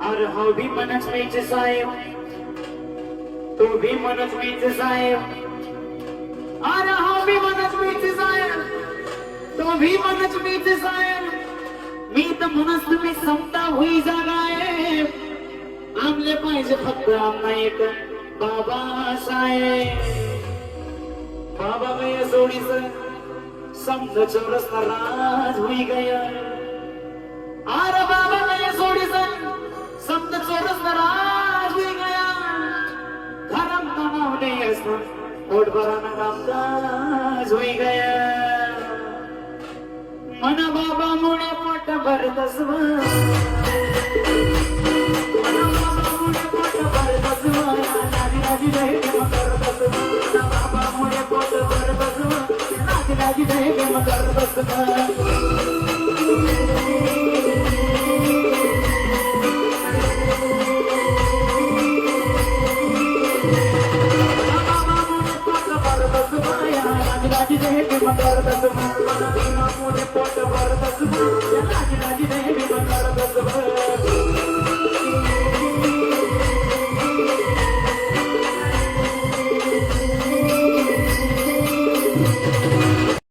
अरे हो भी मनच मीच साहेब, तू भी मनच मीच साहेब. अरे हो भी मनच मीच साहेब, तू भी मनच मीच साहेब. मी तर म्हणस तुम्ही समता होई जागाय. आमले पाहिजे फक्त आमना एक बाबासाहेब. बाबा गया जोडीच समज चौरस राज होई गया. अरे बाबा गया जोडीच समज चौरस राज होई गया. घरम तणाव नाही असतो पोटभराना कामकाज होई गया. मना बाबा मुळे पोट भरतस, मना बाबा मुळे पोट भरतस. राजी राजी रहे प्रेम करतस. मना बाबा मुळे पोट भरतस. राजी राजी रहे प्रेम करतस. राजी रहे प्रेम करतस. मना बाबा मुळे पोट भरतस. राजी राजी